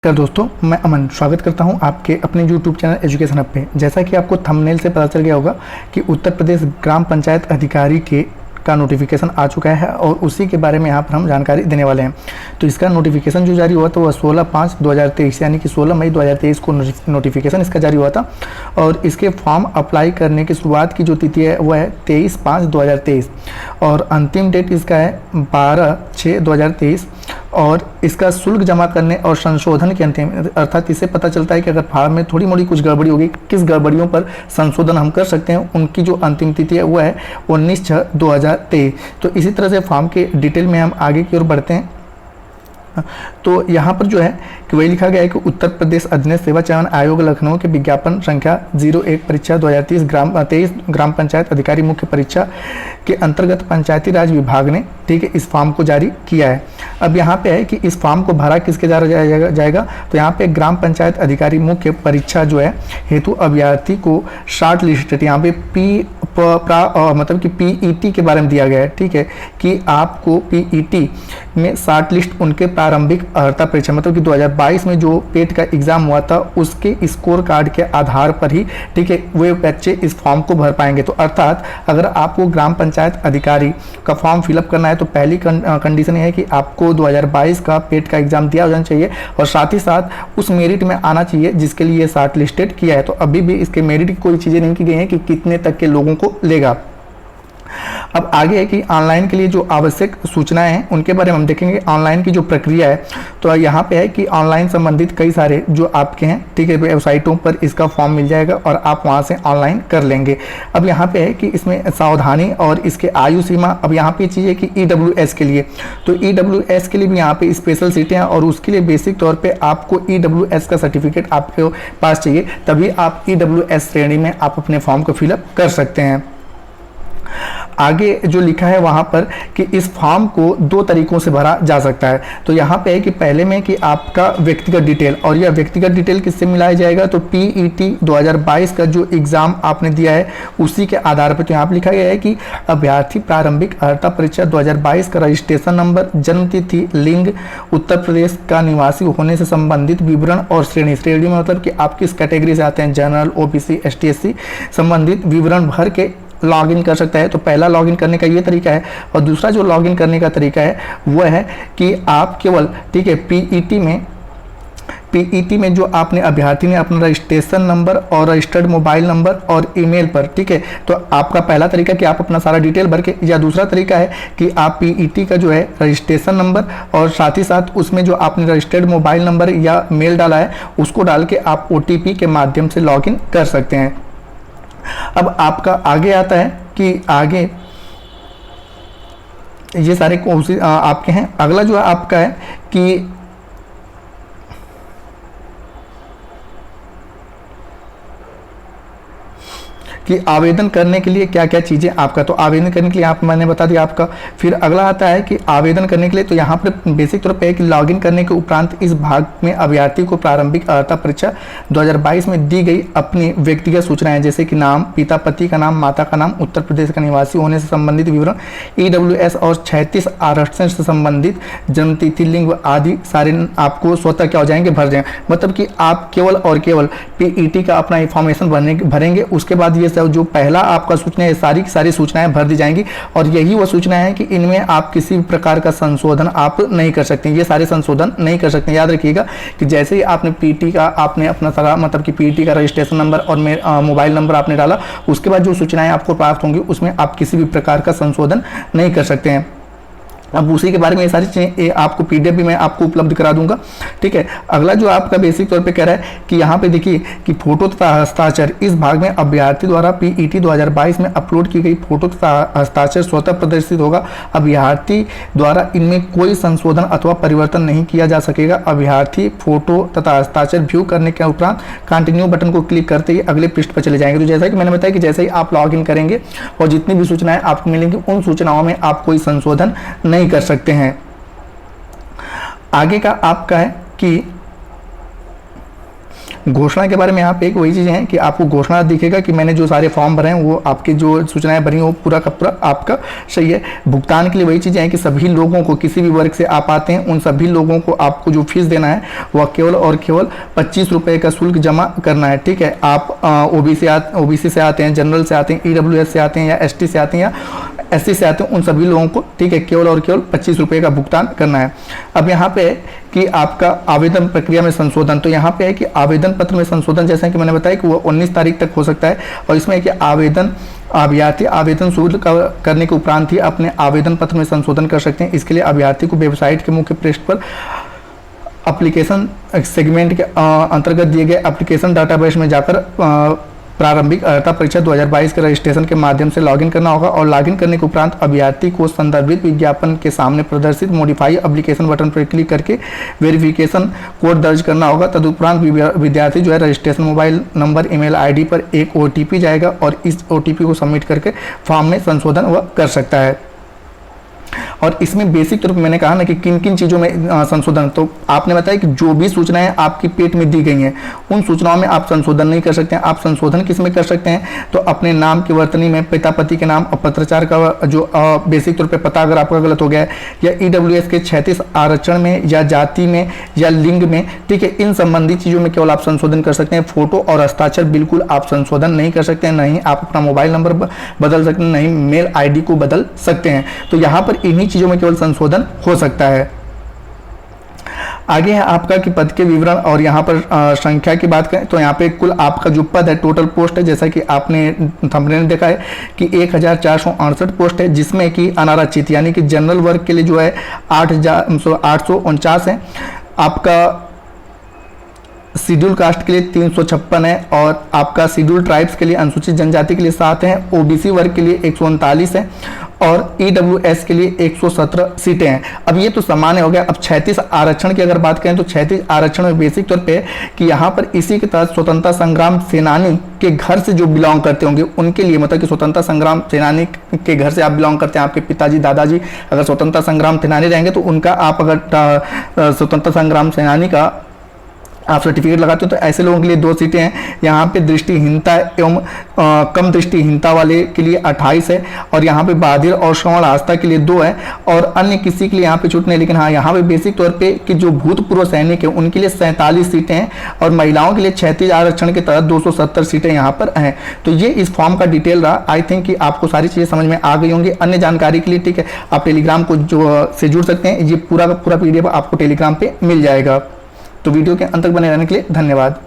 दोस्तों, मैं अमन स्वागत करता हूं आपके अपने YouTube चैनल एजुकेशन हब पे। जैसा कि आपको थंबनेल से पता चल गया होगा कि उत्तर प्रदेश ग्राम पंचायत अधिकारी का नोटिफिकेशन आ चुका है और उसी के बारे में यहाँ पर हम जानकारी देने वाले हैं। तो इसका नोटिफिकेशन जो जारी हुआ था वह 16/5/2023 यानी कि 16 मई 2023 को नोटिफिकेशन इसका जारी हुआ था और इसके फॉर्म अप्लाई करने की शुरुआत की जो तिथि है वह है 23/5/2023 और अंतिम डेट इसका है 12/6/2023 और इसका शुल्क जमा करने और संशोधन के अंतिम अर्थात इससे पता चलता है कि अगर फॉर्म में थोड़ी मोड़ी कुछ गड़बड़ी होगी, किस गड़बड़ियों पर संशोधन हम कर सकते हैं, उनकी जो अंतिम तिथि है वह है 19/6/2023। तो इसी तरह से फॉर्म के डिटेल में हम आगे की ओर बढ़ते हैं। तो यहाँ पर जो है कि वही लिखा गया है कि उत्तर प्रदेश अधीनस्थ सेवा चयन आयोग लखनऊ के विज्ञापन संख्या 01 परीक्षा 2023 ग्राम पंचायत अधिकारी मुख्य परीक्षा के अंतर्गत पंचायती राज विभाग ने इस फॉर्म को जारी किया है। अब यहाँ पे है कि इस फॉर्म को भरा किसके द्वारा जाएगा, तो यहाँ पे ग्राम पंचायत अधिकारी मुख्य परीक्षा जो है हेतु अभ्यर्थी को शॉर्ट लिस्टेड यहाँ पे मतलब कि पीईटी के बारे में दिया गया है। ठीक है कि आपको पीईटी में शॉर्ट लिस्ट उनके प्रारंभिक अर्हता परीक्षा मतलब कि 2022 में जो पेट का एग्जाम हुआ था उसके स्कोर कार्ड के आधार पर ही वे बच्चे इस फॉर्म को भर पाएंगे। तो अर्थात अगर आपको ग्राम पंचायत अधिकारी का फॉर्म फिलअप करना है तो पहली कंडीशन ये है कि आपको 2022 का पेट का एग्जाम दिया जाना चाहिए और साथ ही साथ उस मेरिट में आना चाहिए जिसके लिए शॉर्ट लिस्टेड किया है। तो अभी भी इसके मेरिट की कोई चीज़ें नहीं की गई हैं कि कितने तक के लोगों को लेगा। अब आगे है कि ऑनलाइन के लिए जो आवश्यक सूचनाएं हैं उनके बारे में हम देखेंगे। ऑनलाइन की जो प्रक्रिया है तो यहाँ पे है कि ऑनलाइन संबंधित कई सारे जो आपके हैं वेबसाइटों पर इसका फॉर्म मिल जाएगा और आप वहाँ से ऑनलाइन कर लेंगे। अब यहाँ पे है कि इसमें सावधानी और इसके आयु सीमा, अब यहाँ पे चीज़ है कि EWS के लिए, तो EWS के लिए भी यहाँ पे स्पेशल सीटें हैं और उसके लिए बेसिक तौर पर आपको EWS का सर्टिफिकेट आपके पास चाहिए, तभी आप EWS श्रेणी में आप अपने फॉर्म को फिलअप कर सकते हैं। आगे जो लिखा है वहाँ पर कि इस फॉर्म को 2 तरीकों से भरा जा सकता है। तो यहाँ पे है कि पहले में कि आपका व्यक्तिगत डिटेल, और यह व्यक्तिगत डिटेल किससे मिलाया जाएगा, तो पीईटी 2022 का जो एग्ज़ाम आपने दिया है उसी के आधार पर। तो यहाँ पर लिखा गया है कि अभ्यर्थी प्रारंभिक अर्हता परीक्षा 2022 का रजिस्ट्रेशन नंबर, जन्म तिथि, लिंग, उत्तर प्रदेश का निवासी होने से संबंधित विवरण और श्रेणी में मतलब कि आप किस कैटेगरी से आते हैं, जनरल, OBC, ST SC संबंधित विवरण भर के लॉगिन कर सकता है। तो पहला लॉगिन करने का ये तरीका है और दूसरा जो लॉगिन करने का तरीका है वह है कि आप केवल पीईटी में जो आपने अभ्यर्थी ने अपना रजिस्ट्रेशन नंबर और रजिस्टर्ड मोबाइल नंबर और ईमेल पर, ठीक है, तो आपका पहला तरीका कि आप अपना सारा डिटेल भर के, या दूसरा तरीका है कि आप पीईटी का जो है रजिस्ट्रेशन नंबर और साथ ही साथ उसमें जो आपने रजिस्टर्ड मोबाइल नंबर या मेल डाला है उसको डाल के आप OTP के माध्यम से लॉगिन कर सकते हैं। अब आपका आगे आता है कि आगे ये सारे कोर्सेज आपके हैं। अगला जो है आपका है कि आवेदन करने के लिए क्या क्या चीज़ें आपका, तो आवेदन करने के लिए आप मैंने बता दिया आपका। फिर अगला आता है कि आवेदन करने के लिए, तो यहाँ पर बेसिक तौर पे है कि लॉगिन करने के उपरांत इस भाग में अभ्यर्थी को प्रारंभिक अर्हता परीक्षा 2022 में दी गई अपनी व्यक्तिगत सूचनाएं जैसे कि नाम, पिता पति का नाम, माता का नाम, उत्तर प्रदेश का निवासी होने से संबंधित विवरण, EWS और 36 आरक्षण से संबंधित जन्म तिथि, लिंग आदि सारे आपको स्वतः क्या हो जाएंगे, भर जाएंगे। मतलब कि आप केवल और केवल पीईटी का अपना इंफॉर्मेशन भरेंगे, उसके बाद ये जो पहला आपका सूचना है सारी की सारी सूचनाएं भर दी जाएंगी और यही वो सूचनाएं हैं कि इनमें आप किसी भी प्रकार का संशोधन आप नहीं कर सकते, ये सारे संशोधन नहीं कर सकते। याद रखिएगा कि जैसे ही आपने पीटी का आपने अपना सारा मतलब कि पीटी का रजिस्ट्रेशन नंबर और मोबाइल नंबर आपने डाला, उसके बाद जो सूचनाएं आपको प्राप्त होंगी उसमें आप किसी भी प्रकार का संशोधन नहीं कर सकते हैं। अब उसी के बारे में ये सारी चीज़ें आपको PDF भी मैं आपको उपलब्ध करा दूंगा। ठीक है, अगला जो आपका बेसिक तौर पे कह रहा है कि यहाँ पे देखिए कि फोटो तथा हस्ताक्षर, इस भाग में अभ्यर्थी द्वारा पीईटी 2022 में अपलोड की गई फोटो तथा हस्ताक्षर स्वतः प्रदर्शित होगा। अभ्यर्थी द्वारा इनमें कोई संशोधन अथवा परिवर्तन नहीं किया जा सकेगा। अभ्यर्थी फोटो तथा हस्ताक्षर व्यू करने के उपरांत कंटिन्यू बटन को क्लिक करते ही अगले पृष्ठ पर चले जाएंगे। तो जैसा कि मैंने बताया कि जैसे ही आप लॉग इन करेंगे और जितनी भी सूचनाएं आपको मिलेंगी उन सूचनाओं में आप कोई संशोधन नहीं कर सकते हैं। आगे का आपका है कि घोषणा के बारे में यहाँ पे एक वही चीज़ें हैं कि आपको घोषणा दिखेगा कि मैंने जो सारे फॉर्म भरे हैं वो आपकी जो सूचनाएं भरी वो पूरा का पूरा आपका सही है। भुगतान के लिए वही चीज़ें हैं कि सभी लोगों को, किसी भी वर्ग से आप आते हैं, उन सभी लोगों को आपको जो फीस देना है वह केवल और केवल 25 रुपये का शुल्क जमा करना है, ठीक है। आप ओबीसी से आते हैं, जनरल से आते हैं, ईडब्ल्यूएस से आते हैं या एसटी से आते हैं या एससी से आते हैं, उन सभी लोगों को, ठीक है, केवल और केवल 25 रुपये का भुगतान करना है। अब यहाँ पे कि आपका आवेदन प्रक्रिया में संशोधन, तो यहाँ पे है कि आवेदन पत्र में संशोधन, जैसा कि मैंने बताया कि वो 19 तारीख तक हो सकता है। और इसमें है कि अभ्यर्थी आवेदन शुरू करने के उपरांत ही अपने आवेदन पत्र में संशोधन कर सकते हैं। इसके लिए अभ्यर्थी को वेबसाइट के मुख्य पृष्ठ पर एप्लीकेशन सेगमेंट के अंतर्गत दिए गए एप्लीकेशन डाटाबेस में जाकर प्रारंभिक अर्हता परीक्षा 2022 के रजिस्ट्रेशन के माध्यम से लॉगिन करना होगा। और लॉगिन करने के उपरांत अभ्यर्थी को संदर्भित विज्ञापन के सामने प्रदर्शित मॉडिफाई एप्लीकेशन बटन पर क्लिक करके वेरिफिकेशन कोड दर्ज करना होगा। तदुपरांत विद्यार्थी जो है registration mobile number, email ID पर एक OTP जाएगा और इस OTP को सबमिट करके फॉर्म में संशोधन वह कर सकता है। और इसमें बेसिक तौर पर मैंने कहा ना कि किन किन चीज़ों में संशोधन, तो आपने बताया कि जो भी सूचनाएं आपकी पेट में दी गई हैं उन सूचनाओं में आप संशोधन नहीं कर सकते हैं। आप संशोधन किस में कर सकते हैं, तो अपने नाम की वर्तनी में पिता पति के नाम और पत्राचार का जो बेसिक तौर पे पता अगर आपका गलत हो गया है, या EWS के 36 आरक्षण में या जाति में या लिंग में, ठीक है, इन संबंधित चीज़ों में केवल आप संशोधन कर सकते हैं। फोटो और हस्ताक्षर बिल्कुल आप संशोधन नहीं कर सकते हैं, नहीं आप अपना मोबाइल नंबर बदल सकते हैं, नहीं मेल ID को बदल सकते हैं। तो यहाँ पर इन्हीं चीज़ों में केवल संशोधन हो सकता है। आगे है आपका कि पद के विवरण, और यहाँ पर संख्या की बात करें तो यहाँ पे कुल आपका जो पद है, टोटल पोस्ट है, जैसा कि आपने थंबनेल में देखा है कि 1468 पोस्ट है, जिसमें कि अनारक्षित यानी कि जनरल वर्ग के लिए जो है 849 है, आपका शेड्यूल कास्ट के लिए 356 है, और आपका शेड्यूल ट्राइब्स के लिए, अनुसूचित जनजाति के लिए 7 है, OBC वर्ग के लिए 139 है, और EWS के लिए 117 सीटें हैं। अब ये तो सामान्य हो गया। अब 36 आरक्षण की अगर बात करें तो 36 आरक्षण में बेसिक तौर पे कि यहाँ पर इसी के तहत स्वतंत्रता संग्राम सेनानी के घर से जो बिलोंग करते होंगे उनके लिए, मतलब कि स्वतंत्रता संग्राम सेनानी के घर से आप बिलोंग करते हैं, आपके पिताजी दादाजी अगर स्वतंत्रता संग्राम सेनानी रहेंगे तो उनका आप अगर स्वतंत्रता संग्राम सेनानी का आप सर्टिफिकेट लगाते हो तो ऐसे लोगों के लिए 2 सीटें हैं। यहाँ पे दृष्टिहीनता एवं कम दृष्टिहीनता वाले के लिए 28 है, और यहाँ पे बधिर और श्रवण आस्था के लिए 2 है, और अन्य किसी के लिए यहाँ पे छूट नहीं। लेकिन हाँ, यहाँ पे बेसिक तौर पे कि जो भूतपूर्व सैनिक है उनके लिए 47 सीटें हैं, और महिलाओं के लिए 36 आरक्षण के तहत 270 सीटें यहाँ पर हैं। तो ये इस फॉर्म का डिटेल रहा। आई थिंक कि आपको सारी चीज़ें समझ में आ गई होंगी। अन्य जानकारी के लिए, ठीक है, आप टेलीग्राम को से जुड़ सकते हैं। ये पूरा का पूरा PDF आपको टेलीग्राम पे मिल जाएगा। तो वीडियो के अंत तक बने रहने के लिए धन्यवाद।